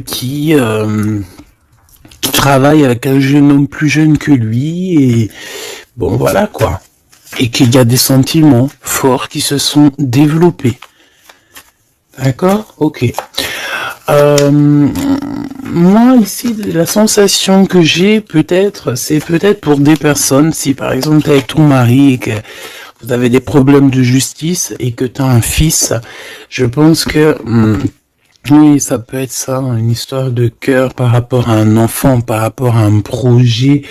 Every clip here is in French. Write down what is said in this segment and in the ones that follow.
qui travaille avec un jeune homme plus jeune que lui et bon voilà quoi. Et qu'il y a des sentiments forts qui se sont développés. D'accord? Ok. Moi ici, la sensation que j'ai c'est peut-être pour des personnes, si par exemple tu es avec ton mari et que vous avez des problèmes de justice et que tu as un fils, je pense que oui, ça peut être ça, une histoire de cœur par rapport à un enfant, par rapport à un projet,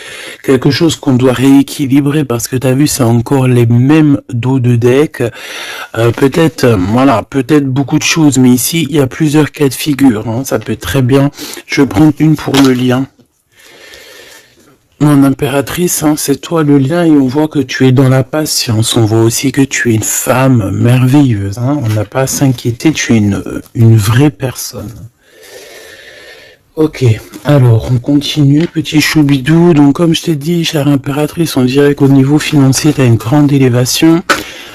quelque chose qu'on doit rééquilibrer parce que t'as vu, c'est encore les mêmes dos de deck. Peut-être beaucoup de choses, mais ici, il y a plusieurs cas de figure. Hein, ça peut très bien. Je prends une pour le lien. Mon impératrice, hein, c'est toi le lien et on voit que tu es dans la patience. On voit aussi que tu es une femme merveilleuse. Hein, on n'a pas à s'inquiéter, tu es une vraie personne. Ok, alors on continue, petit choubidou. Donc comme je t'ai dit, chère impératrice, on dirait qu'au niveau financier, tu as une grande élévation.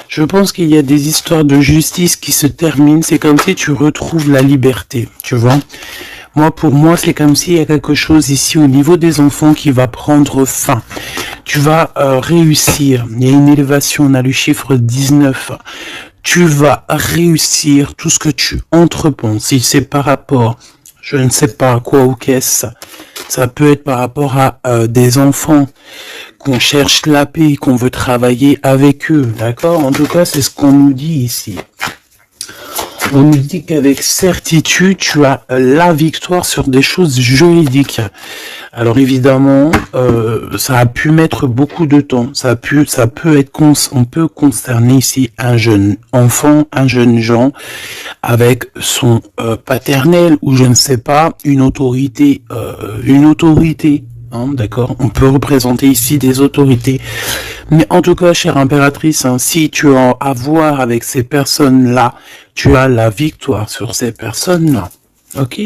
Je pense qu'il y a des histoires de justice qui se terminent. C'est comme si tu retrouves la liberté, tu vois. Pour moi, c'est comme s'il y a quelque chose ici au niveau des enfants qui va prendre fin. Tu vas réussir. Il y a une élévation, on a le chiffre 19. Tu vas réussir tout ce que tu entreprends. Si c'est par rapport, je ne sais pas à quoi ou qu'est-ce, ça peut être par rapport à des enfants qu'on cherche la paix, qu'on veut travailler avec eux. D'accord? En tout cas, c'est ce qu'on nous dit ici. On nous dit qu'avec certitude, tu as la victoire sur des choses juridiques. Alors évidemment, ça a pu mettre beaucoup de temps. On peut concerner ici un jeune enfant, un jeune gens avec son paternel ou je ne sais pas, une autorité. Hein, d'accord, on peut représenter ici des autorités. Mais en tout cas, chère impératrice, hein, si tu as à voir avec ces personnes-là, tu as la victoire sur ces personnes-là. Ok?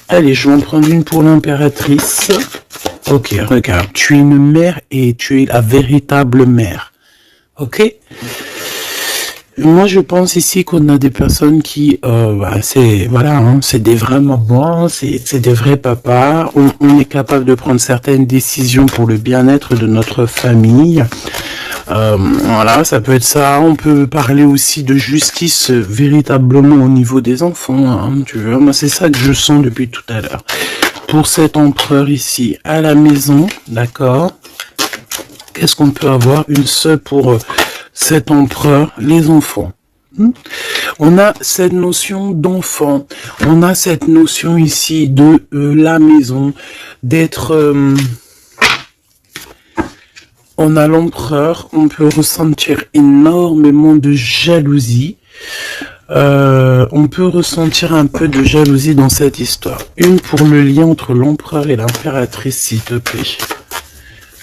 Allez, je vais en prendre une pour l'impératrice. Ok, regarde, tu es une mère et tu es la véritable mère. Ok? Moi, je pense ici qu'on a des personnes qui, c'est des vrais mamans, c'est des vrais papas. On est capable de prendre certaines décisions pour le bien-être de notre famille. Ça peut être ça. On peut parler aussi de justice véritablement au niveau des enfants. Hein, tu vois, moi, c'est ça que je sens depuis tout à l'heure. Pour cet empereur ici à la maison, d'accord. Qu'est-ce qu'on peut avoir? Une seule pour cet empereur, les enfants. On a cette notion d'enfant. On a cette notion ici de la maison, d'être... on a l'empereur, on peut ressentir énormément de jalousie. On peut ressentir un peu de jalousie dans cette histoire. Une pour le lien entre l'empereur et l'impératrice, s'il te plaît.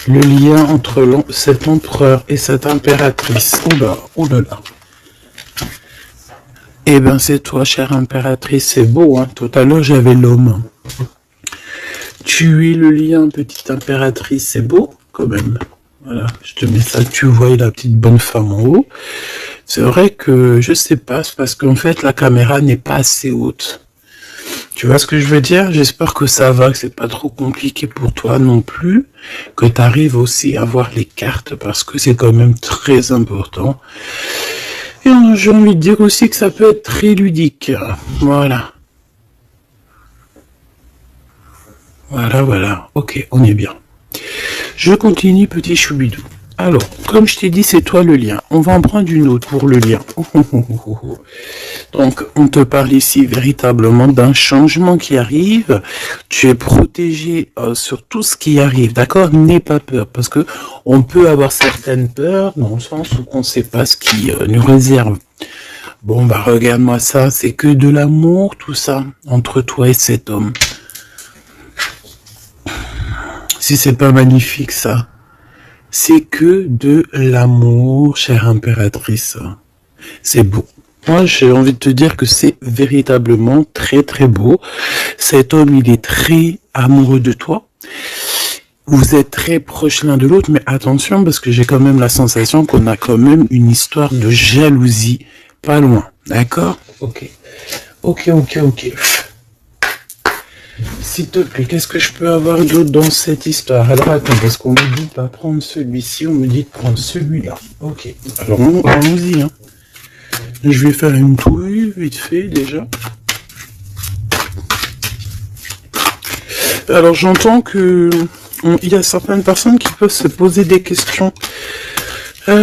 Le lien entre cet empereur et cette impératrice. Oula. Eh ben, c'est toi, chère impératrice. C'est beau, hein. Tout à l'heure, j'avais l'homme. Tu es le lien, petite impératrice. C'est beau, quand même. Voilà. Je te mets ça. Tu vois la petite bonne femme en haut. C'est vrai que, je sais pas, c'est parce qu'en fait, la caméra n'est pas assez haute. Tu vois ce que je veux dire? J'espère que ça va, que c'est pas trop compliqué pour toi non plus, que tu arrives aussi à voir les cartes parce que c'est quand même très important. Et j'ai envie de dire aussi que ça peut être très ludique. Voilà. Voilà. Ok, on est bien. Je continue, petit choubidou. Alors, comme je t'ai dit, c'est toi le lien. On va en prendre une autre pour le lien. Donc, on te parle ici véritablement d'un changement qui arrive. Tu es protégé sur tout ce qui arrive, d'accord? N'aie pas peur, parce que on peut avoir certaines peurs dans le sens où on ne sait pas ce qui nous réserve. Bon, bah regarde-moi ça, c'est que de l'amour, tout ça, entre toi et cet homme. Si c'est pas magnifique, ça. C'est que de l'amour, chère impératrice. C'est beau. Moi, j'ai envie de te dire que c'est véritablement très très beau. Cet homme, il est très amoureux de toi. Vous êtes très proches l'un de l'autre, mais attention, parce que j'ai quand même la sensation qu'on a quand même une histoire de jalousie pas loin. D'accord? Ok. s'il te plaît, qu'est-ce que je peux avoir d'autre dans cette histoire? Alors attends, parce qu'on me dit pas prendre celui-ci, on me dit de prendre celui-là. Ok, alors allons-y. Hein. Je vais faire une touille vite fait déjà. Alors j'entends que il y a certaines personnes qui peuvent se poser des questions. On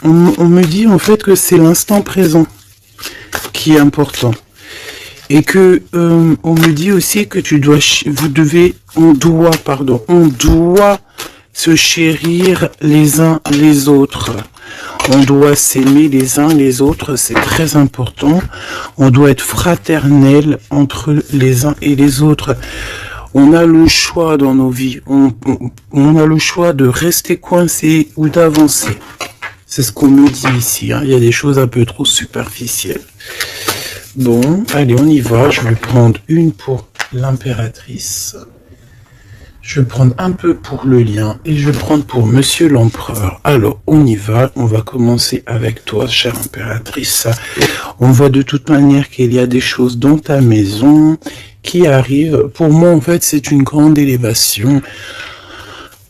me dit en fait que c'est l'instant présent qui est important. Et que on me dit aussi que on doit se chérir les uns les autres. On doit s'aimer les uns les autres, c'est très important. On doit être fraternel entre les uns et les autres. On a le choix dans nos vies. On a le choix de rester coincé ou d'avancer. C'est ce qu'on me dit ici. Hein. Il y a des choses un peu trop superficielles. Bon, allez, on y va. Je vais prendre une pour l'impératrice. Je vais prendre un peu pour le lien et je vais prendre pour Monsieur l'Empereur. Alors, on y va. On va commencer avec toi, chère impératrice. On voit de toute manière qu'il y a des choses dans ta maison qui arrivent. Pour moi, en fait, c'est une grande élévation.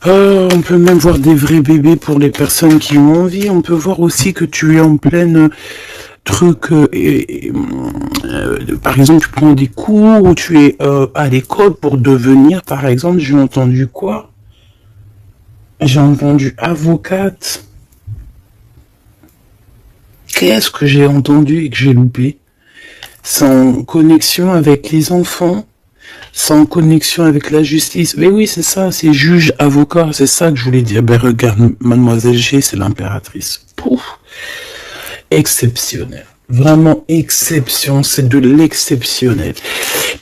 On peut même voir des vrais bébés pour les personnes qui ont envie. On peut voir aussi que tu es en pleine truc. Par exemple, tu prends des cours ou tu es à l'école pour devenir, par exemple, j'ai entendu quoi? J'ai entendu avocate. Qu'est-ce que j'ai entendu et que j'ai loupé? Sans connexion avec les enfants, sans connexion avec la justice. Mais oui, c'est ça, c'est juge, avocat, c'est ça que je voulais dire. Ben regarde, mademoiselle G, c'est l'impératrice. Pouf, exceptionnel. Vraiment exception, c'est de l'exceptionnel.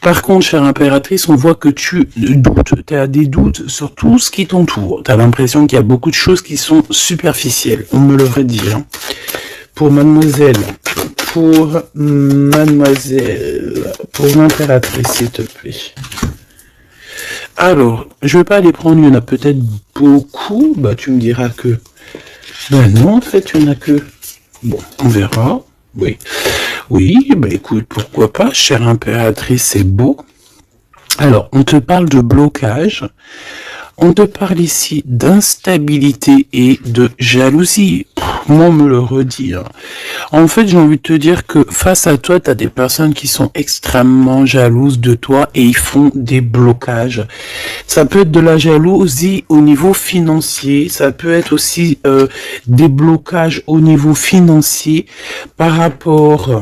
Par contre, chère impératrice, on voit que tu doutes, tu as des doutes sur tout ce qui t'entoure. Tu as l'impression qu'il y a beaucoup de choses qui sont superficielles, on me l'aurait dit. Hein. Pour mademoiselle, pour l'impératrice, s'il te plaît. Alors, je vais pas les prendre, il y en a peut-être beaucoup. Bah, tu me diras que... Ben non, en fait, il y en a que... Bon, on verra. Oui. Oui, bah écoute, pourquoi pas, chère impératrice, c'est beau. Alors, on te parle de blocage. On te parle ici d'instabilité et de jalousie. Moi, on me le redit. Hein. En fait, j'ai envie de te dire que face à toi, tu as des personnes qui sont extrêmement jalouses de toi et ils font des blocages. Ça peut être de la jalousie au niveau financier. Ça peut être aussi des blocages au niveau financier par rapport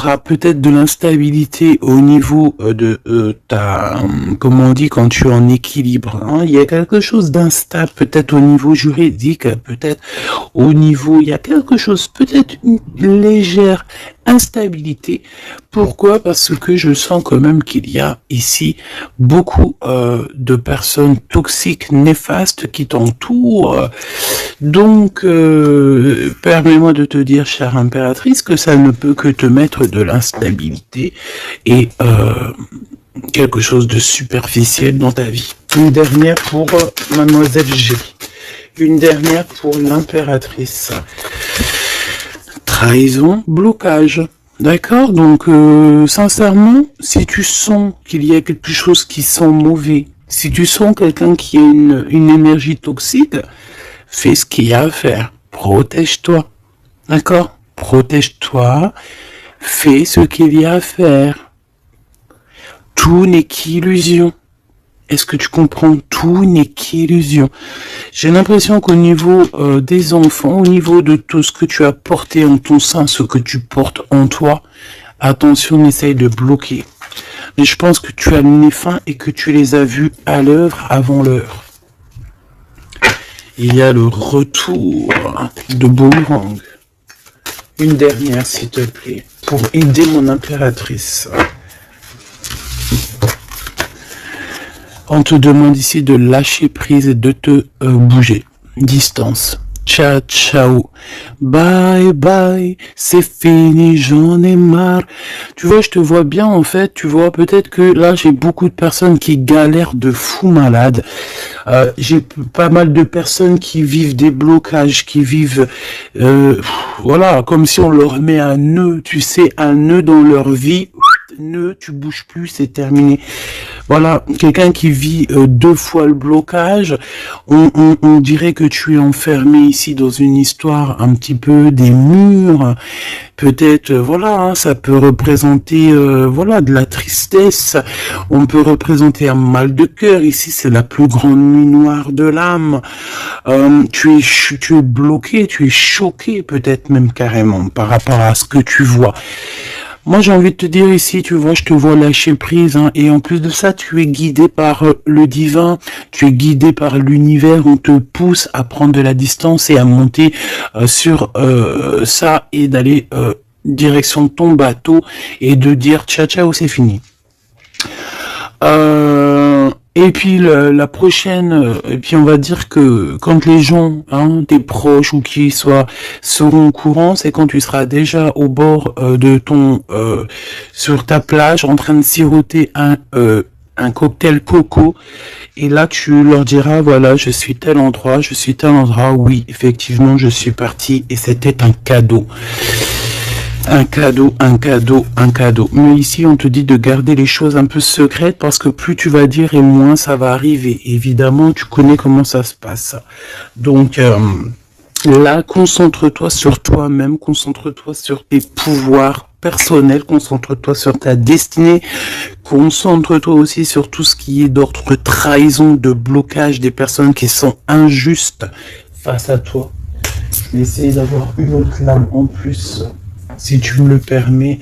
à peut-être de l'instabilité au niveau de ta, comment on dit, quand tu es en équilibre, hein, il y a quelque chose d'instable, peut-être au niveau juridique, peut-être au niveau, il y a quelque chose, peut-être une légère instabilité. Pourquoi? Parce que je sens quand même qu'il y a ici beaucoup de personnes toxiques, néfastes qui t'entourent. Donc, permets-moi de te dire, chère impératrice, que ça ne peut que te mettre de l'instabilité et quelque chose de superficiel dans ta vie. Une dernière pour mademoiselle G. Une dernière pour l'impératrice. Trahison, blocage. D'accord? Donc, sincèrement, si tu sens qu'il y a quelque chose qui sent mauvais, si tu sens quelqu'un qui a une énergie toxique, fais ce qu'il y a à faire. Protège-toi. D'accord? Protège-toi. Fais ce qu'il y a à faire. Tout n'est qu'illusion. Est-ce que tu comprends? Tout n'est qu'illusion. J'ai l'impression qu'au niveau des enfants, au niveau de tout ce que tu as porté en ton sein, ce que tu portes en toi, attention, essaye de bloquer. Mais je pense que tu as le nez fin et que tu les as vus à l'œuvre avant l'heure. Il y a le retour de Boomerang. Une dernière, s'il te plaît, pour aider mon impératrice. On te demande ici de lâcher prise et de te bouger. Distance. Ciao, ciao. Bye, bye. C'est fini, j'en ai marre. Tu vois, je te vois bien, en fait. Tu vois, peut-être que là, j'ai beaucoup de personnes qui galèrent de fou malade. J'ai pas mal de personnes qui vivent des blocages, qui vivent... voilà, comme si on leur met un nœud, tu sais, un nœud dans leur vie. tu bouges plus, c'est terminé. Voilà, quelqu'un qui vit 2 fois le blocage, on dirait que tu es enfermé ici dans une histoire un petit peu des murs, peut-être, voilà, hein, ça peut représenter, voilà, de la tristesse, on peut représenter un mal de cœur, ici c'est la plus grande nuit noire de l'âme, tu es bloqué, tu es choqué peut-être même carrément par rapport à ce que tu vois. Moi, j'ai envie de te dire ici, tu vois, je te vois lâcher prise, hein, et en plus de ça, tu es guidé par le divin, tu es guidé par l'univers, on te pousse à prendre de la distance et à monter sur ça et d'aller direction de ton bateau et de dire ciao ciao, c'est fini. Et puis la prochaine, et puis on va dire que quand les gens, hein, tes proches ou qui soient, seront au courant, c'est quand tu seras déjà au bord de ton, sur ta plage, en train de siroter un cocktail coco, et là tu leur diras, voilà, je suis tel endroit, oui, effectivement, je suis parti, et c'était un cadeau. Un cadeau, un cadeau, un cadeau. Mais ici, on te dit de garder les choses un peu secrètes parce que plus tu vas dire et moins ça va arriver. Évidemment, tu connais comment ça se passe. Donc, là, concentre-toi sur toi-même, concentre-toi sur tes pouvoirs personnels, concentre-toi sur ta destinée, concentre-toi aussi sur tout ce qui est d'ordre trahison, de blocage des personnes qui sont injustes face à toi. Je vais essayer d'avoir une autre lame en plus. Si tu me le permets.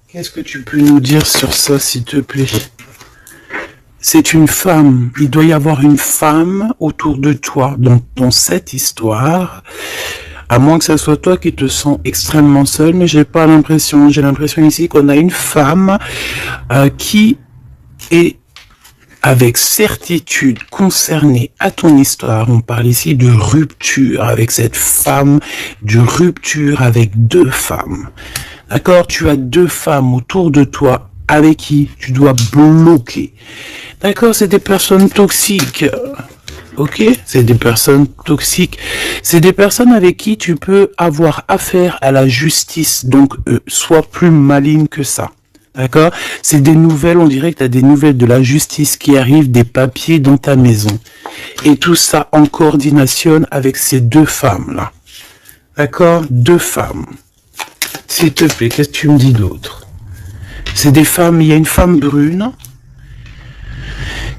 Qu'est-ce que tu peux nous dire sur ça, s'il te plaît? C'est une femme. Il doit y avoir une femme autour de toi dans cette histoire. À moins que ce soit toi qui te sens extrêmement seul, mais j'ai pas l'impression. J'ai l'impression ici qu'on a une femme qui est avec certitude concernée à ton histoire. On parle ici de rupture avec cette femme, de rupture avec 2 femmes. D'accord? Tu as 2 femmes autour de toi avec qui tu dois bloquer. D'accord? C'est des personnes toxiques. Ok? C'est des personnes toxiques. C'est des personnes avec qui tu peux avoir affaire à la justice. Donc, sois plus maligne que ça. D'accord? C'est des nouvelles, on dirait que tu as des nouvelles de la justice qui arrivent, des papiers dans ta maison. Et tout ça en coordination avec ces 2 femmes-là. D'accord? 2 femmes. S'il te plaît, qu'est-ce que tu me dis d'autre? C'est des femmes, il y a une femme brune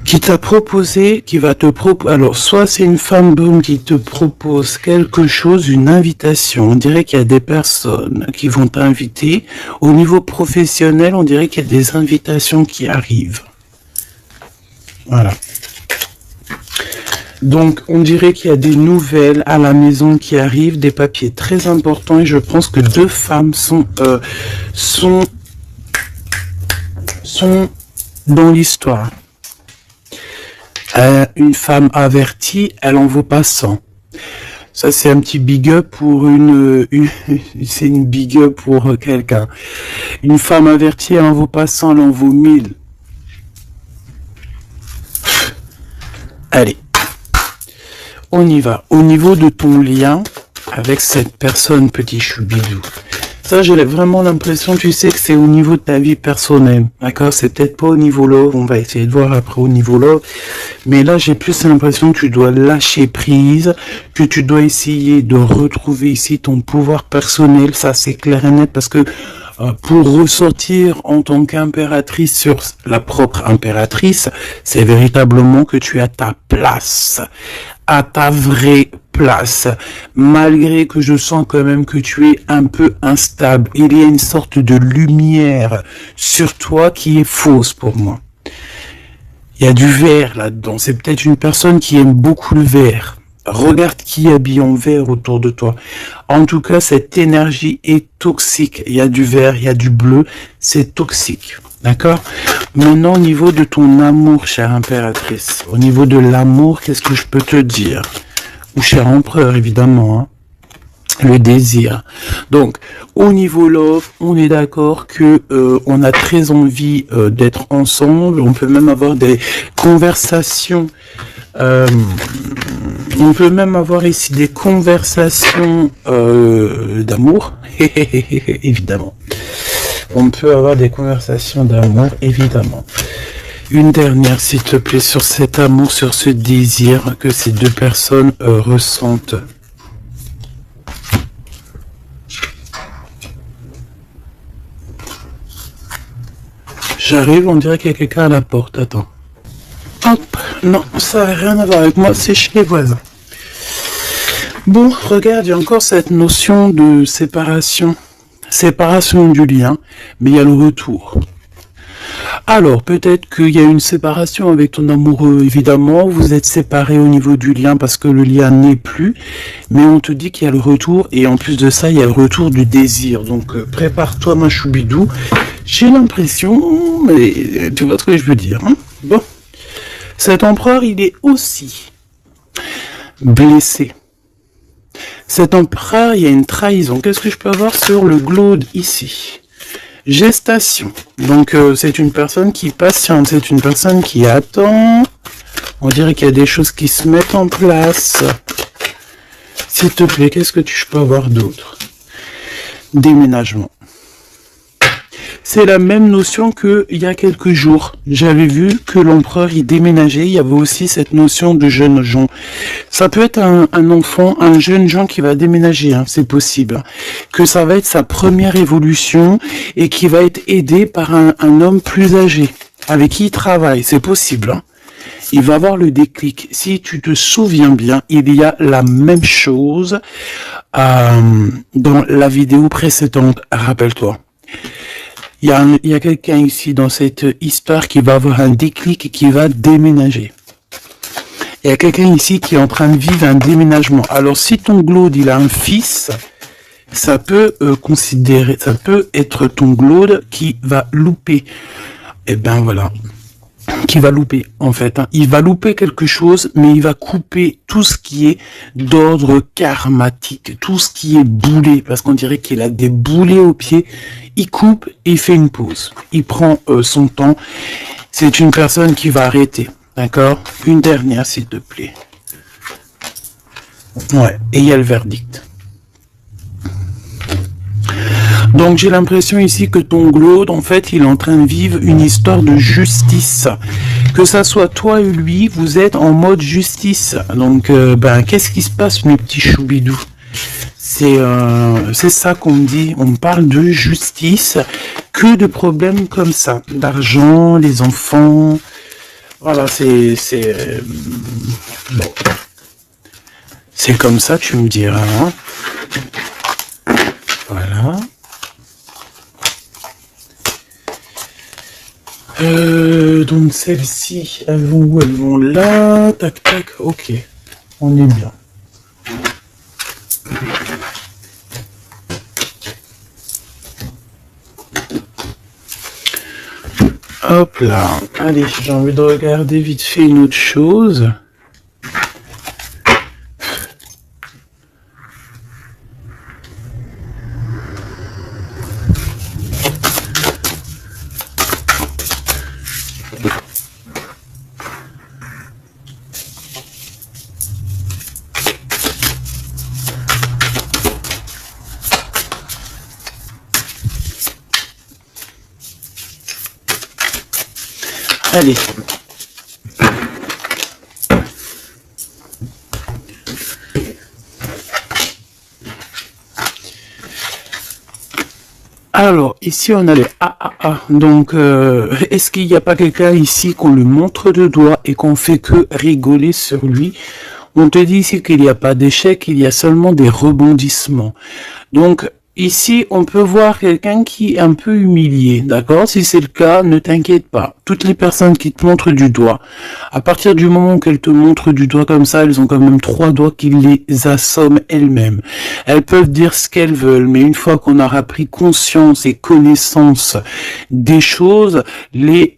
qui t'a proposé, qui va te proposer, alors soit c'est une femme brune qui te propose quelque chose, une invitation, on dirait qu'il y a des personnes qui vont t'inviter, au niveau professionnel, on dirait qu'il y a des invitations qui arrivent. Voilà. Donc, on dirait qu'il y a des nouvelles à la maison qui arrivent, des papiers très importants, et je pense que 2 femmes sont dans l'histoire. Une femme avertie, elle en vaut pas 100. Ça, c'est un petit big up pour c'est une big up pour quelqu'un. Une femme avertie, elle en vaut pas 100, elle en vaut 1000. Allez. On y va. Au niveau de ton lien avec cette personne, petit choubidou. Ça, j'ai vraiment l'impression, tu sais, que c'est au niveau de ta vie personnelle. D'accord? C'est peut-être pas au niveau love. On va essayer de voir après au niveau love. Mais là, j'ai plus l'impression que tu dois lâcher prise, que tu dois essayer de retrouver ici ton pouvoir personnel. Ça, c'est clair et net parce que pour ressortir en tant qu'impératrice sur la propre impératrice, c'est véritablement que tu as ta place, à ta vraie place, malgré que je sens quand même que tu es un peu instable. Il y a une sorte de lumière sur toi qui est fausse pour moi. Il y a du vert là-dedans. C'est peut-être une personne qui aime beaucoup le vert. Regarde qui habille en vert autour de toi. En tout cas, cette énergie est toxique. Il y a du vert, il y a du bleu. C'est toxique. D'accord? Maintenant, au niveau de ton amour, chère impératrice, au niveau de l'amour, qu'est-ce que je peux te dire? Ou cher empereur, évidemment, hein? Le désir. Donc, au niveau love, on est d'accord que on a très envie d'être ensemble. On peut même avoir des conversations On peut même avoir ici des conversations d'amour, évidemment. On peut avoir des conversations d'amour, évidemment. Une dernière, s'il te plaît, sur cet amour, sur ce désir que ces deux personnes ressentent. J'arrive, on dirait qu'il y a quelqu'un à la porte. Attends. Hop, non, ça n'a rien à voir avec moi, c'est chez les voisins. Bon, regarde, il y a encore cette notion de séparation. Séparation du lien, mais il y a le retour. Alors, peut-être qu'il y a une séparation avec ton amoureux, évidemment, vous êtes séparés au niveau du lien parce que le lien n'est plus, mais on te dit qu'il y a le retour, et en plus de ça, il y a le retour du désir. Donc, prépare-toi, ma choubidou. J'ai l'impression, mais tu vois ce que je veux dire, hein. Bon, cet empereur, il est aussi blessé. Cet empereur, il y a une trahison. Qu'est-ce que je peux avoir sur le glaude ici? Gestation. Donc, c'est une personne qui patiente, c'est une personne qui attend. On dirait qu'il y a des choses qui se mettent en place. S'il te plaît, qu'est-ce que je peux avoir d'autre? Déménagement. C'est la même notion que il y a quelques jours. J'avais vu que l'empereur y déménageait. Il y avait aussi cette notion de jeunes gens. Ça peut être un enfant, un jeune gens qui va déménager, hein, c'est possible. Que ça va être sa première évolution et qui va être aidé par un homme plus âgé avec qui il travaille. C'est possible. Hein. Il va avoir le déclic. Si tu te souviens bien, il y a la même chose dans la vidéo précédente. Rappelle-toi. Il y a quelqu'un ici dans cette histoire qui va avoir un déclic et qui va déménager. Il y a quelqu'un ici qui est en train de vivre un déménagement. Alors si ton glaude il a un fils, ça peut ça peut être ton glaude qui va louper. Et ben voilà. Qui va louper en fait. Hein. Il va louper quelque chose, mais il va couper tout ce qui est d'ordre karmatique, tout ce qui est boulé, parce qu'on dirait qu'il a des boulets aux pieds. Il coupe et il fait une pause. Il prend son temps. C'est une personne qui va arrêter. D'accord? Une dernière, s'il te plaît. Ouais, et il y a le verdict. Donc j'ai l'impression ici que ton glaude, en fait, il est en train de vivre une histoire de justice. Que ça soit toi et lui, vous êtes en mode justice. Donc, qu'est-ce qui se passe, mes petits choubidous? C'est ça qu'on me dit. On me parle de justice. Que de problèmes comme ça. D'argent, les enfants. Voilà, bon. C'est comme ça, tu me diras. Hein. Voilà. Donc celles-ci, elles vont où? Elles vont là, tac tac, ok, on est bien. Hop là, allez, j'ai envie de regarder vite fait une autre chose. Allez. Alors, ici, on a les AAA. Donc, est-ce qu'il n'y a pas quelqu'un ici qu'on le montre de doigt et qu'on fait que rigoler sur lui? On te dit ici qu'il n'y a pas d'échec, il y a seulement des rebondissements. Donc, ici, on peut voir quelqu'un qui est un peu humilié, d'accord? Si c'est le cas, ne t'inquiète pas. Toutes les personnes qui te montrent du doigt, à partir du moment qu'elles te montrent du doigt comme ça, elles ont quand même 3 doigts qui les assomment elles-mêmes. Elles peuvent dire ce qu'elles veulent, mais une fois qu'on aura pris conscience et connaissance des choses, les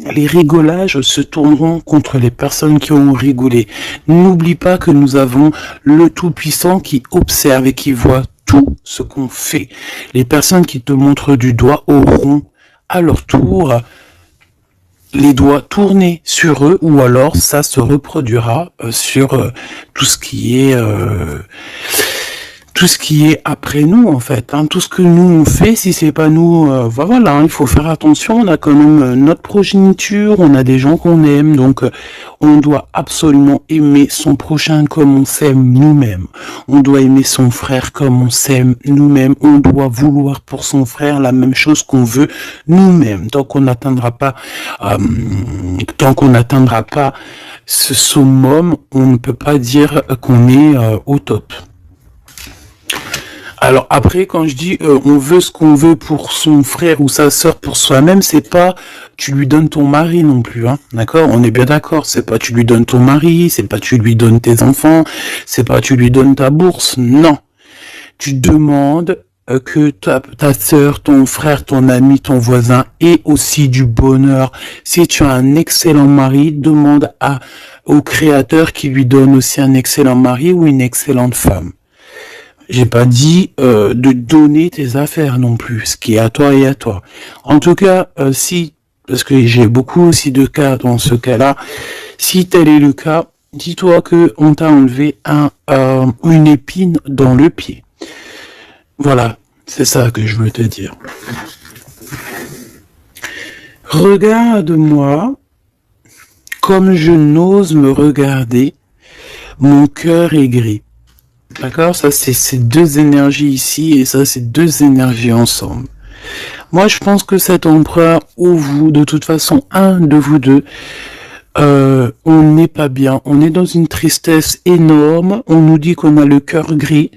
rigolages se tourneront contre les personnes qui ont rigolé. N'oublie pas que nous avons le Tout-Puissant qui observe et qui voit tout ce qu'on fait. Les personnes qui te montrent du doigt auront à leur tour les doigts tournés sur eux, ou alors ça se reproduira sur tout ce qui est après nous, en fait, hein. Tout ce que nous on fait, si c'est pas nous, voilà, hein, il faut faire attention. On a quand même notre progéniture, on a des gens qu'on aime, donc on doit absolument aimer son prochain comme on s'aime nous-mêmes. On doit aimer son frère comme on s'aime nous-mêmes. On doit vouloir pour son frère la même chose qu'on veut nous-mêmes. Tant qu'on n'atteindra pas ce summum, on ne peut pas dire qu'on est au top. Alors après, quand je dis on veut ce qu'on veut pour son frère ou sa sœur pour soi-même, c'est pas tu lui donnes ton mari non plus, hein, d'accord? On est bien d'accord, c'est pas tu lui donnes ton mari, c'est pas tu lui donnes tes enfants, c'est pas tu lui donnes ta bourse, non. Tu demandes que ta sœur, ton frère, ton ami, ton voisin ait aussi du bonheur. Si tu as un excellent mari, demande au Créateur qui lui donne aussi un excellent mari ou une excellente femme. J'ai pas dit de donner tes affaires non plus, ce qui est à toi et à toi. En tout cas, parce que j'ai beaucoup aussi de cas dans ce cas-là, si tel est le cas, dis-toi que on t'a enlevé une épine dans le pied. Voilà, c'est ça que je veux te dire. Regarde-moi comme je n'ose me regarder, mon cœur est gris. D'accord? Ça, c'est ces deux énergies ici, et ça, c'est deux énergies ensemble. Moi, je pense que cet empereur, ou vous, de toute façon, un de vous deux, on n'est pas bien. On est dans une tristesse énorme. On nous dit qu'on a le cœur gris.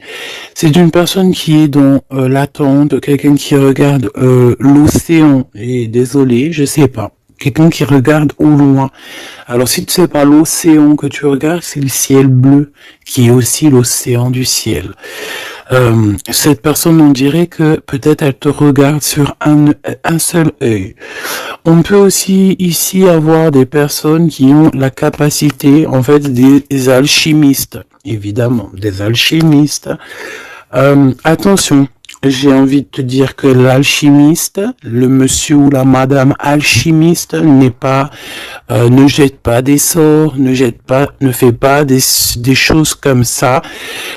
C'est une personne qui est dans l'attente, quelqu'un qui regarde l'océan. Et désolé, je sais pas. Quelqu'un qui regarde au loin. Alors si tu sais pas l'océan que tu regardes, c'est le ciel bleu, qui est aussi l'océan du ciel. Cette personne, on dirait que peut-être elle te regarde sur un seul œil. On peut aussi ici avoir des personnes qui ont la capacité, en fait, des alchimistes, évidemment, des alchimistes. Attention. J'ai envie de te dire que l'alchimiste, le monsieur ou la madame alchimiste n'est pas, ne jette pas des sorts, ne fait pas des choses comme ça.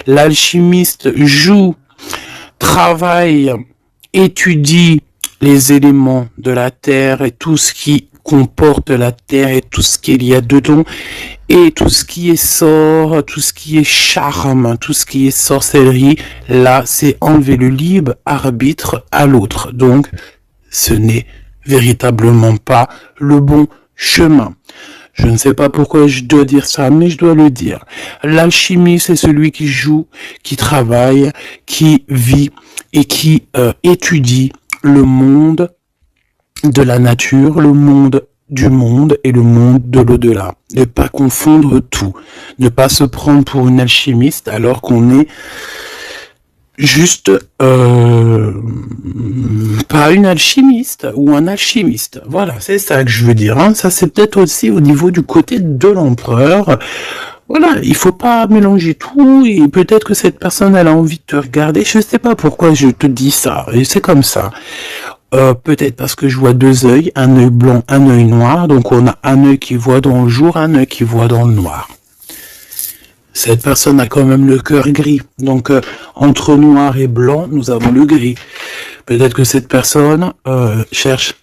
L'alchimiste joue, travaille, étudie les éléments de la terre et tout ce qui comporte la terre et tout ce qu'il y a dedans, et tout ce qui est sort, tout ce qui est charme, tout ce qui est sorcellerie, là, c'est enlever le libre arbitre à l'autre. Donc, ce n'est véritablement pas le bon chemin. Je ne sais pas pourquoi je dois dire ça, mais je dois le dire. L'alchimie, c'est celui qui joue, qui travaille, qui vit et qui étudie le monde de la nature, le monde du monde et le monde de l'au-delà. Ne pas confondre tout. Ne pas se prendre pour une alchimiste alors qu'on est juste pas une alchimiste ou un alchimiste. Voilà, c'est ça que je veux dire. Hein. Ça, c'est peut-être aussi au niveau du côté de l'empereur. Voilà, il faut pas mélanger tout, et peut-être que cette personne, elle a envie de te regarder. Je sais pas pourquoi je te dis ça, et c'est comme ça. Peut-être parce que je vois deux œils, un œil blanc, un œil noir, donc on a un œil qui voit dans le jour, un œil qui voit dans le noir. Cette personne a quand même le cœur gris, donc entre noir et blanc, nous avons le gris. Peut-être que cette personne cherche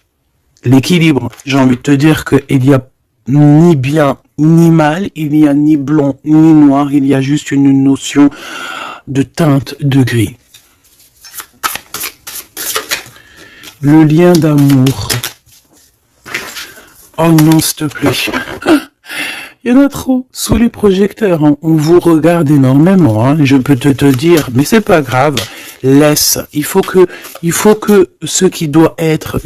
l'équilibre. J'ai envie de te dire qu'il y a ni bien ni mal, il n'y a ni blanc ni noir, il y a juste une notion de teinte de gris. Le lien d'amour. Oh non, s'il te plaît. Il y en a trop sous les projecteurs. Hein. On vous regarde énormément. Hein. Je peux te dire, mais c'est pas grave. Laisse. Il faut que ce qui doit être,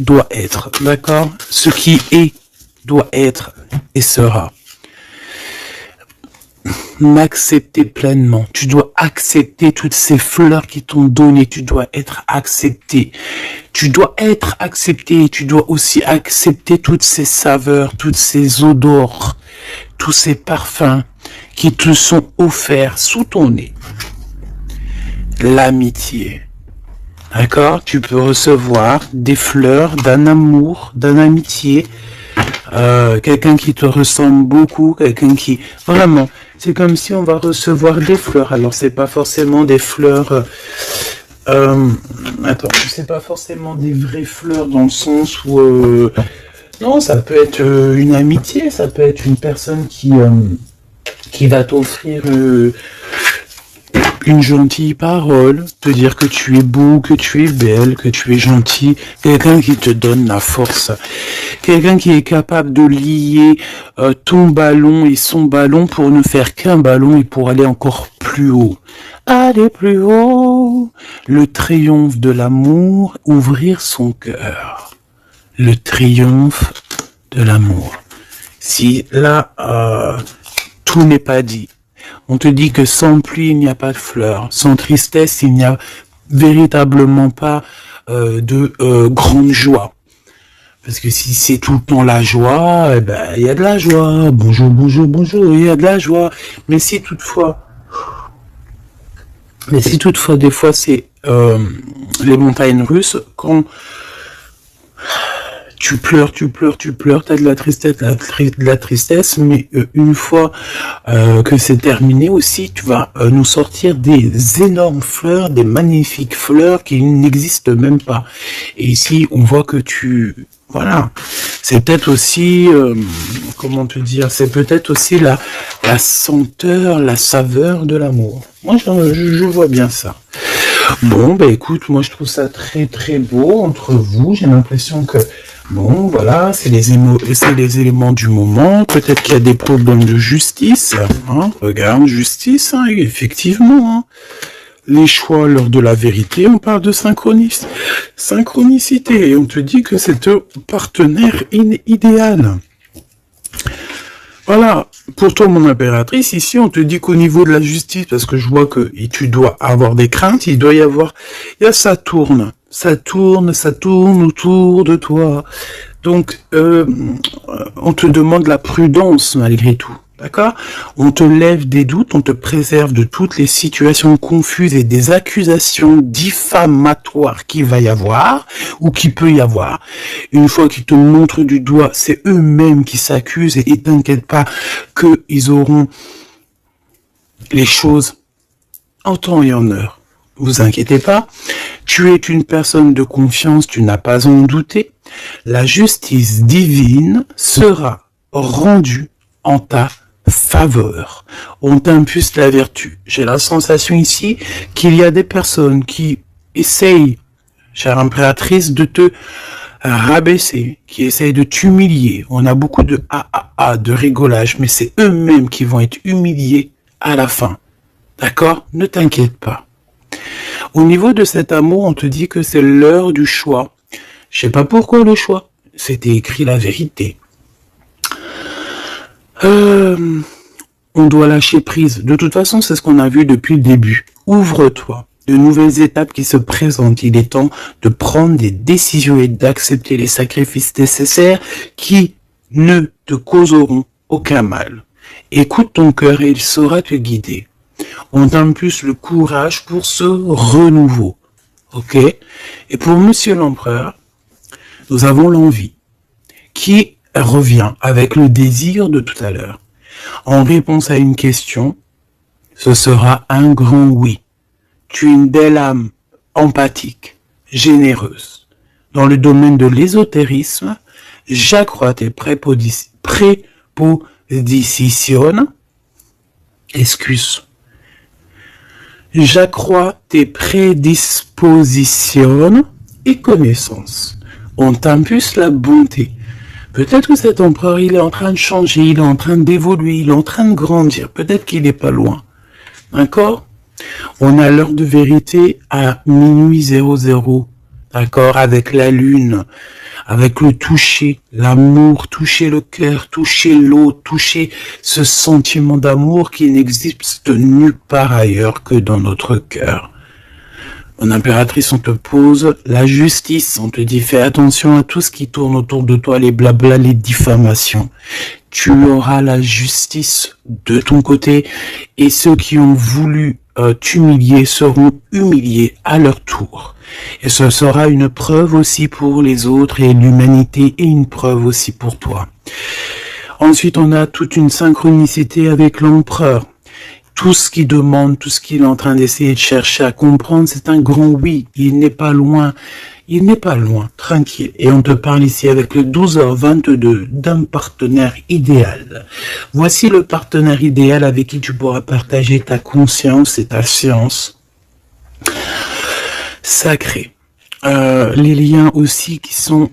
d'accord? Ce qui est, doit être et sera. M'accepter pleinement. Tu dois accepter toutes ces fleurs qui t'ont donné. Tu dois être accepté. Tu dois être accepté. Tu dois aussi accepter toutes ces saveurs, toutes ces odeurs, tous ces parfums qui te sont offerts sous ton nez. L'amitié. D'accord? Tu peux recevoir des fleurs d'un amour, d'une amitié, quelqu'un qui te ressemble beaucoup, quelqu'un qui... Vraiment, c'est comme si on va recevoir des fleurs. Alors, c'est pas forcément des fleurs... attends, c'est pas forcément des vraies fleurs dans le sens où... non, ça peut être une amitié, ça peut être une personne qui va t'offrir une gentille parole, te dire que tu es beau, que tu es belle, que tu es gentil, quelqu'un qui te donne la force, quelqu'un qui est capable de lier ton ballon et son ballon pour ne faire qu'un ballon et pour aller encore plus haut. Aller plus haut, le triomphe de l'amour, ouvrir son cœur. Le triomphe de l'amour. Si là, tout n'est pas dit. On te dit que sans pluie, il n'y a pas de fleurs. Sans tristesse, il n'y a véritablement pas de grande joie. Parce que si c'est tout le temps la joie, eh ben, il y a de la joie. Bonjour, bonjour, bonjour, il y a de la joie. Mais si toutefois, des fois, c'est les montagnes russes, quand tu pleures, t'as de la tristesse, mais une fois que c'est terminé aussi, tu vas nous sortir des énormes fleurs, des magnifiques fleurs qui n'existent même pas. Et ici, on voit que voilà, c'est peut-être aussi, comment te dire, c'est peut-être aussi la senteur, la saveur de l'amour. Moi, je vois bien ça. Bon, bah écoute, moi je trouve ça très très beau entre vous. J'ai l'impression que, bon, voilà, c'est les éléments du moment. Peut-être qu'il y a des problèmes de justice. Hein. Regarde, justice, hein, effectivement. Hein. Les choix lors de la vérité, on parle de synchronicité. Et on te dit que c'est un partenaire idéal. Voilà, pour toi mon impératrice, ici on te dit qu'au niveau de la justice, parce que je vois que tu dois avoir des craintes, il y a ça tourne autour de toi. Donc, on te demande la prudence malgré tout. D'accord? On te lève des doutes, on te préserve de toutes les situations confuses et des accusations diffamatoires qu'il va y avoir ou qu'il peut y avoir. Une fois qu'ils te montrent du doigt, c'est eux-mêmes qui s'accusent et t'inquiète pas qu'ils auront les choses en temps et en heure. Vous inquiétez pas. Tu es une personne de confiance, tu n'as pas à en douter. La justice divine sera rendue en ta faveur. On t'impulse la vertu. J'ai la sensation ici qu'il y a des personnes qui essayent, chère impératrice, de te rabaisser, qui essayent de t'humilier. On a beaucoup de de rigolage, mais c'est eux-mêmes qui vont être humiliés à la fin. D'accord? Ne t'inquiète pas. Au niveau de cet amour, on te dit que c'est l'heure du choix. Je sais pas pourquoi le choix. C'était écrit la vérité. On doit lâcher prise. De toute façon, c'est ce qu'on a vu depuis le début. Ouvre-toi. De nouvelles étapes qui se présentent. Il est temps de prendre des décisions et d'accepter les sacrifices nécessaires qui ne te causeront aucun mal. Écoute ton cœur et il saura te guider. On t'impulse le courage pour ce renouveau. Ok? Et pour Monsieur l'Empereur, nous avons l'envie qui revient avec le désir de tout à l'heure. En réponse à une question, ce sera un grand oui. Tu es une belle âme empathique, généreuse. Dans le domaine de l'ésotérisme, j'accrois tes prépositions, j'accrois tes prédispositions et connaissances. On t'impulse la bonté. Peut-être que cet empereur, il est en train de changer, il est en train d'évoluer, il est en train de grandir. Peut-être qu'il n'est pas loin. D'accord? On a l'heure de vérité à minuit 00. D'accord? Avec la lune, avec le toucher, l'amour, toucher le cœur, toucher l'eau, toucher ce sentiment d'amour qui n'existe nulle part ailleurs que dans notre cœur. Mon impératrice, on te pose la justice, on te dit fais attention à tout ce qui tourne autour de toi, les blabla, les diffamations. Tu auras la justice de ton côté et ceux qui ont voulu t'humilier seront humiliés à leur tour. Et ce sera une preuve aussi pour les autres et l'humanité, et une preuve aussi pour toi. Ensuite, on a toute une synchronicité avec l'empereur. Tout ce qu'il demande, tout ce qu'il est en train d'essayer de chercher à comprendre, c'est un grand oui. Il n'est pas loin. Il n'est pas loin. Tranquille. Et on te parle ici avec le 12h22 d'un partenaire idéal. Voici le partenaire idéal avec qui tu pourras partager ta conscience et ta science sacrée. Les liens aussi qui sont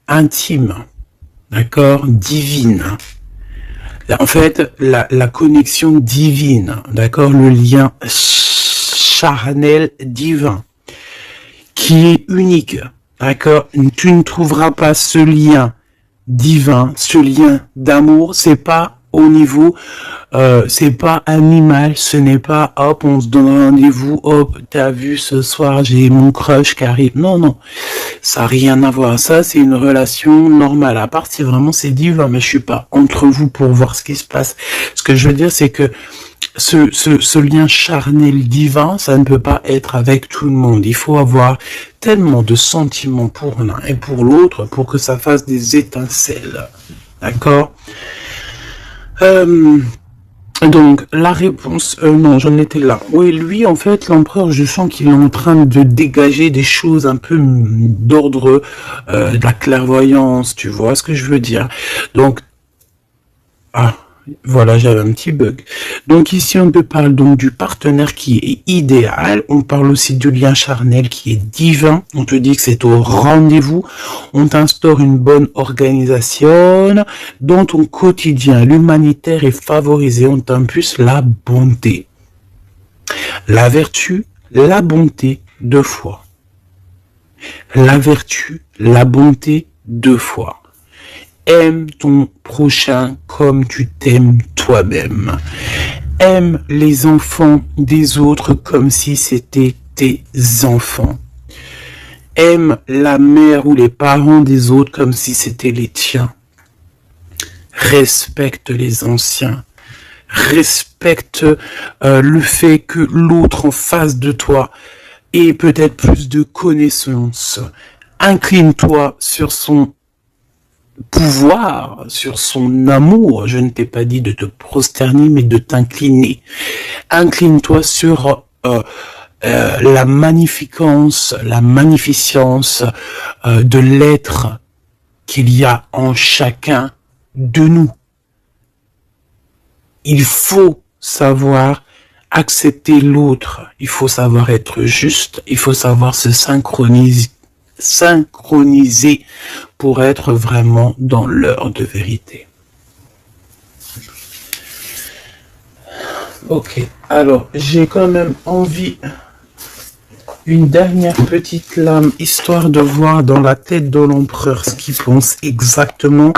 intimes. D'accord? Divines. En fait, la connexion divine, d'accord, le lien charnel divin, qui est unique, d'accord. Tu ne trouveras pas ce lien divin, ce lien d'amour, c'est pas au niveau, c'est pas animal, ce n'est pas hop, on se donne rendez-vous, hop, t'as vu ce soir, j'ai mon crush qui arrive. Non, non, ça n'a rien à voir. Ça, c'est une relation normale. À part si vraiment c'est divin, mais je suis pas entre vous pour voir ce qui se passe. Ce que je veux dire, c'est que ce lien charnel divin, ça ne peut pas être avec tout le monde. Il faut avoir tellement de sentiments pour l'un et pour l'autre pour que ça fasse des étincelles. D'accord? Donc, la réponse, non, j'en étais là. Oui, lui, en fait, l'empereur, je sens qu'il est en train de dégager des choses un peu d'ordre, de la clairvoyance, tu vois ce que je veux dire. Donc, voilà, j'avais un petit bug. Donc ici, on te parle donc du partenaire qui est idéal. On parle aussi du lien charnel qui est divin. On te dit que c'est au rendez-vous. On t'instaure une bonne organisation. Dans ton quotidien, l'humanitaire est favorisé. On t'impulse la bonté. La vertu, la bonté, 2 fois. La vertu, la bonté, 2 fois. Aime ton prochain comme tu t'aimes toi-même. Aime les enfants des autres comme si c'était tes enfants. Aime la mère ou les parents des autres comme si c'était les tiens. Respecte les anciens. Respecte le fait que l'autre en face de toi ait peut-être plus de connaissances. Incline-toi sur son pouvoir, sur son amour. Je ne t'ai pas dit de te prosterner, mais de t'incliner. Incline-toi sur la magnificence, la magnificence de l'être qu'il y a en chacun de nous. Il faut savoir accepter l'autre. Il faut savoir être juste. Il faut savoir se synchroniser pour être vraiment dans l'heure de vérité. Ok, alors j'ai quand même envie une dernière petite lame, histoire de voir dans la tête de l'empereur ce qu'il pense exactement.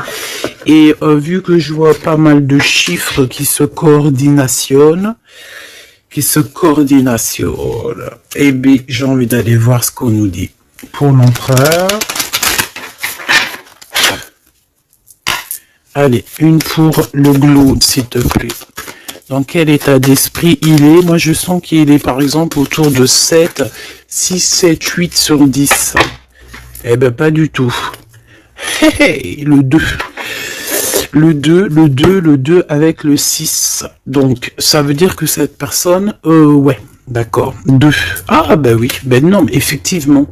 Et vu que je vois pas mal de chiffres qui se coordinationnent, eh bien j'ai envie d'aller voir ce qu'on nous dit. Pour l'empereur. Allez, une pour le globe, s'il te plaît. Dans quel état d'esprit il est? Moi, je sens qu'il est, par exemple, autour de 7, 6, 7, 8 sur 10. Eh ben, pas du tout. Hey, le 2. Le 2 avec le 6. Donc, ça veut dire que cette personne, ouais. D'accord, 2. Ah, ben oui, ben non, mais effectivement.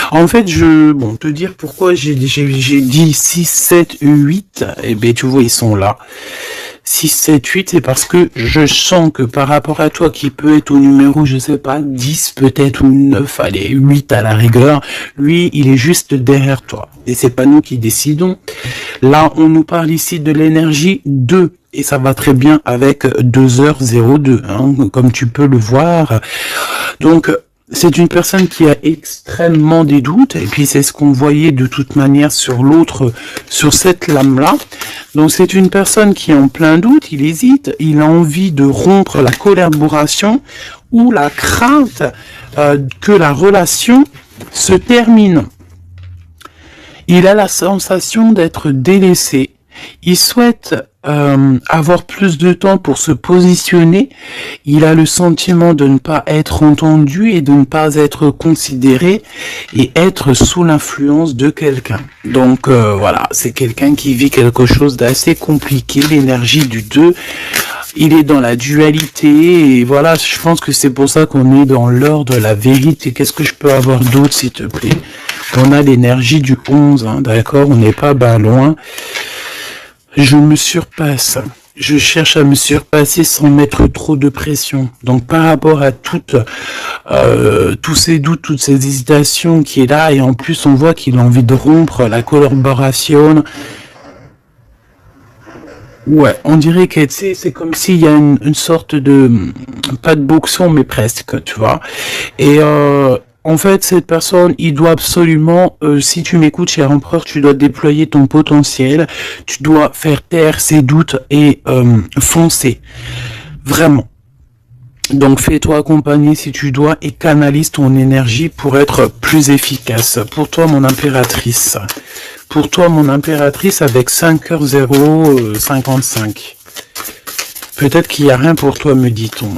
En fait, te dire pourquoi j'ai dit 6, 7, 8, eh ben, tu vois, ils sont là. 6, 7, 8, c'est parce que je sens que par rapport à toi, qui peut être au numéro, je sais pas, 10 peut-être, ou 9, allez, 8 à la rigueur, lui, il est juste derrière toi. Et c'est pas nous qui décidons. Là, on nous parle ici de l'énergie 2. Et ça va très bien avec 2h02, hein, comme tu peux le voir. Donc, c'est une personne qui a extrêmement des doutes, et puis c'est ce qu'on voyait de toute manière sur l'autre, sur cette lame-là. Donc, c'est une personne qui est en plein doute, il hésite, il a envie de rompre la collaboration ou la crainte que la relation se termine. Il a la sensation d'être délaissé. Il souhaite avoir plus de temps pour se positionner. Il a le sentiment de ne pas être entendu et de ne pas être considéré et être sous l'influence de quelqu'un. Donc voilà, c'est quelqu'un qui vit quelque chose d'assez compliqué, l'énergie du 2. Il est dans la dualité et voilà, je pense que c'est pour ça qu'on est dans l'heure de la vérité. Qu'est-ce que je peux avoir d'autre, s'il te plaît? On a l'énergie du 11, hein, d'accord? On n'est pas loin. Je me surpasse. Je cherche à me surpasser sans mettre trop de pression. Donc par rapport à tous ces doutes, toutes ces hésitations qui est là, et en plus on voit qu'il a envie de rompre la collaboration. Ouais, on dirait que c'est comme s'il y a une sorte de, pas de boxon, mais presque, tu vois. Et en fait, cette personne, il doit absolument, si tu m'écoutes, cher empereur, tu dois déployer ton potentiel, tu dois faire taire ses doutes et foncer. Vraiment. Donc fais-toi accompagner si tu dois et canalise ton énergie pour être plus efficace. Pour toi, mon impératrice. Pour toi, mon impératrice, avec 5h055. Peut-être qu'il n'y a rien pour toi, me dit-on.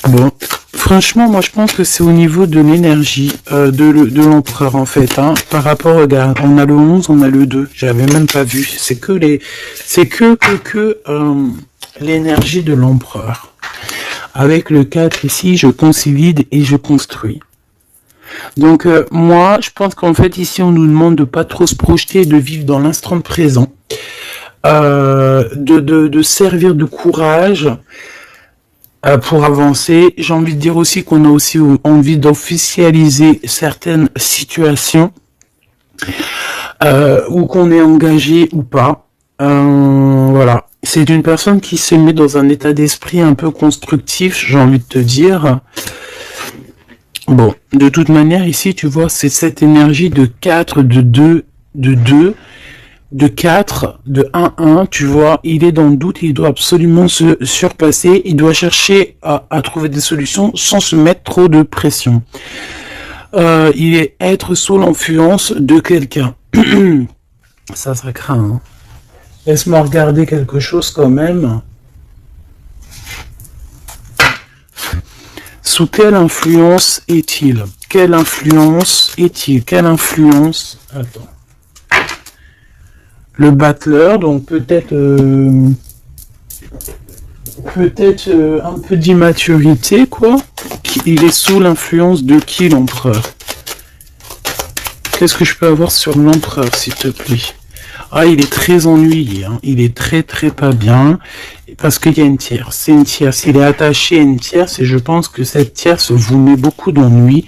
Bon, franchement, moi je pense que c'est au niveau de l'énergie de l'empereur en fait. Hein. Par rapport, regarde, on a le 11, on a le 2. J'avais même pas vu. C'est que l'énergie de l'empereur. Avec le 4 ici, je consolide et je construis. Donc moi, je pense qu'en fait ici, on nous demande de pas trop se projeter, de vivre dans l'instant présent, de servir de courage pour avancer. J'ai envie de dire aussi qu'on a aussi envie d'officialiser certaines situations ou qu'on est engagé ou pas. Voilà. C'est une personne qui se met dans un état d'esprit un peu constructif, j'ai envie de te dire. Bon, de toute manière, ici, tu vois, c'est cette énergie de 4, de 2, de 4, de 1, tu vois, il est dans le doute, il doit absolument se surpasser, il doit chercher à trouver des solutions sans se mettre trop de pression. Il est être sous l'influence de quelqu'un. Ça craint, hein. Laisse-moi regarder quelque chose quand même. Sous quelle influence est-il? Quelle influence est-il? Quelle influence? Attends. Le battleur, donc peut-être un peu d'immaturité, quoi. Il est sous l'influence de qui, l'empereur? Qu'est-ce que je peux avoir sur l'empereur, s'il te plaît? Ah, il est très ennuyé, hein. Il est très pas bien, parce qu'il y a une tierce. C'est une tierce. Il est attaché à une tierce, et je pense que cette tierce vous met beaucoup d'ennui.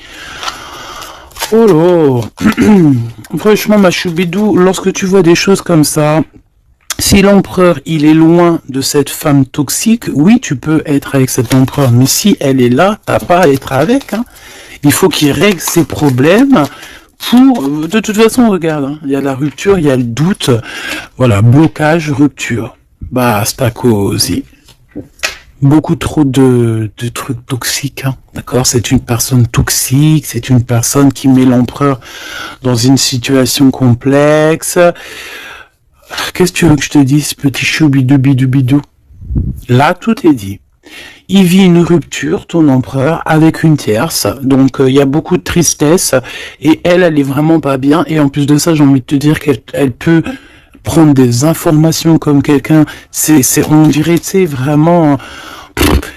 Oh là. Franchement, ma choubidou, lorsque tu vois des choses comme ça, si l'empereur, il est loin de cette femme toxique, oui, tu peux être avec cet empereur, mais si elle est là, t'as pas à être avec, hein. Il faut qu'il règle ses problèmes. De toute façon, regarde, hein, il y a la rupture, il y a le doute, voilà, blocage, rupture, basta così. Beaucoup trop de trucs toxiques, hein, d'accord? C'est une personne toxique, c'est une personne qui met l'empereur dans une situation complexe. Qu'est-ce que tu veux que je te dise, petit chou bidou bidou bidou? Là, tout est dit. Il vit une rupture, ton empereur, avec une tierce, donc il y a beaucoup de tristesse, et elle est vraiment pas bien, et en plus de ça, j'ai envie de te dire qu'elle peut prendre des informations comme quelqu'un, on dirait, tu sais, vraiment,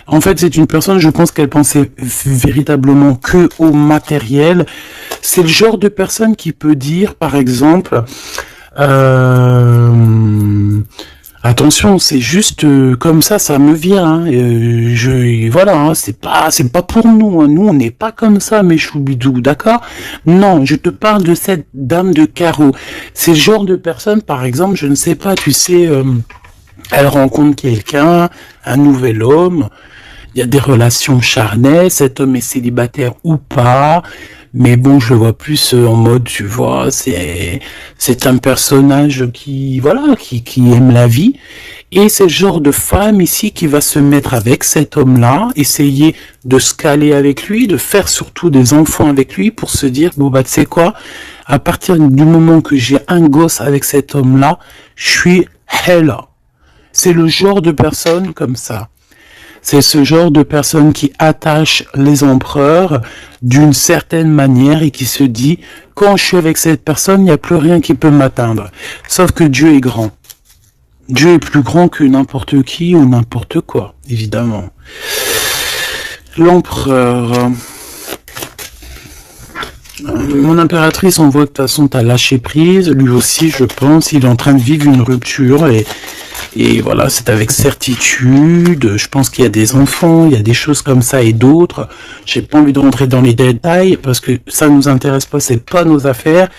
en fait, c'est une personne, je pense qu'elle pensait véritablement que au matériel. C'est le genre de personne qui peut dire, par exemple, attention, c'est juste comme ça me vient. Hein. Voilà, hein, c'est pas pour nous. Hein. Nous, on n'est pas comme ça, mes choubidous, d'accord? Non, je te parle de cette dame de carreau. C'est le genre de personne, par exemple, je ne sais pas, tu sais, elle rencontre quelqu'un, un nouvel homme. Il y a des relations charnelles. Cet homme est célibataire ou pas. Mais bon, je le vois plus en mode, tu vois, c'est un personnage qui aime la vie. Et c'est le genre de femme ici qui va se mettre avec cet homme-là, essayer de se caler avec lui, de faire surtout des enfants avec lui pour se dire, bon bah tu sais quoi, À partir du moment que j'ai un gosse avec cet homme-là, je suis hella. C'est le genre de personne comme ça. C'est ce genre de personne qui attache les empereurs d'une certaine manière et qui se dit, quand je suis avec cette personne, il n'y a plus rien qui peut m'atteindre. Sauf que Dieu est grand. Dieu est plus grand que n'importe qui ou n'importe quoi, évidemment. L'empereur. Mon impératrice, on voit que de toute façon, t'as lâché prise. Lui aussi, je pense, il est en train de vivre une rupture et voilà, c'est avec certitude. Je pense qu'il y a des enfants, il y a des choses comme ça et d'autres. J'ai pas envie de rentrer dans les détails parce que ça nous intéresse pas, c'est pas nos affaires.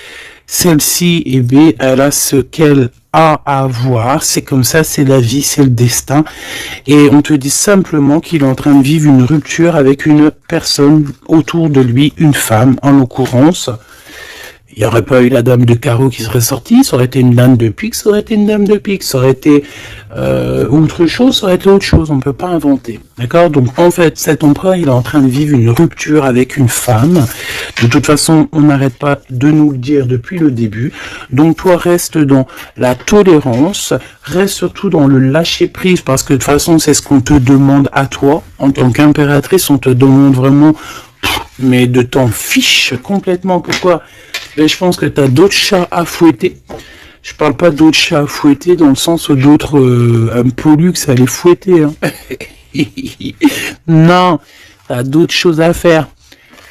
Celle-ci, eh bien, elle a ce qu'elle a à avoir. C'est comme ça, c'est la vie, c'est le destin. Et on te dit simplement qu'il est en train de vivre une rupture avec une personne autour de lui, une femme en l'occurrence. Il n'y aurait pas eu la dame de carreau qui serait sortie, ça aurait été une dame de pique, ça aurait été une dame de pique, ça aurait été autre chose, ça aurait été autre chose, on ne peut pas inventer. D'accord? Donc en fait, cet empereur, il est en train de vivre une rupture avec une femme. De toute façon, on n'arrête pas de nous le dire depuis le début. Donc toi, reste dans la tolérance, reste surtout dans le lâcher-prise, parce que de toute façon, c'est ce qu'on te demande à toi. En tant qu'impératrice, on te demande vraiment, mais de t'en fiche complètement. Pourquoi? Mais je pense que tu as d'autres chats à fouetter. Je parle pas d'autres chats à fouetter dans le sens où d'autres pollux à les fouetter. Hein. Non, tu as d'autres choses à faire.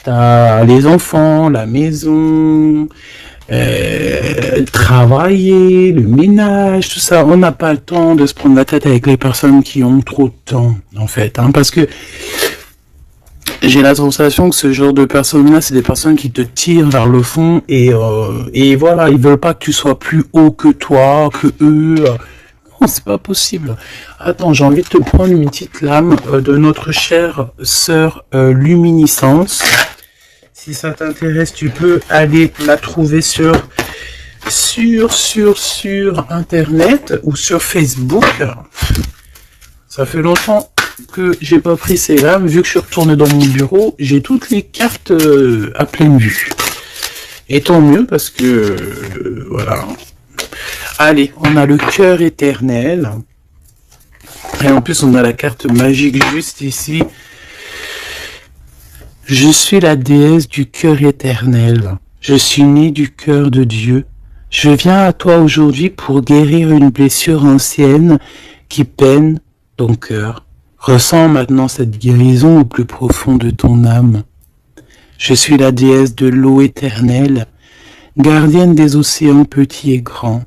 Tu as les enfants, la maison, travailler, le ménage, tout ça. On n'a pas le temps de se prendre la tête avec les personnes qui ont trop de temps, en fait. Hein, parce que j'ai la sensation que ce genre de personnes-là, c'est des personnes qui te tirent vers le fond et voilà, ils veulent pas que tu sois plus haut que toi, que eux. Non, c'est pas possible. Attends, j'ai envie de te prendre une petite lame de notre chère sœur Luminiscence. Si ça t'intéresse, tu peux aller la trouver sur Internet ou sur Facebook. Ça fait longtemps que j'ai pas pris ces lames, vu que je suis retourné dans mon bureau, j'ai toutes les cartes à pleine vue. Et tant mieux parce que voilà. Allez, on a le cœur éternel. Et en plus on a la carte magique juste ici. Je suis la déesse du cœur éternel. Je suis née du cœur de Dieu. Je viens à toi aujourd'hui pour guérir une blessure ancienne qui peine ton cœur. Ressens maintenant cette guérison au plus profond de ton âme. Je suis la déesse de l'eau éternelle, gardienne des océans petits et grands.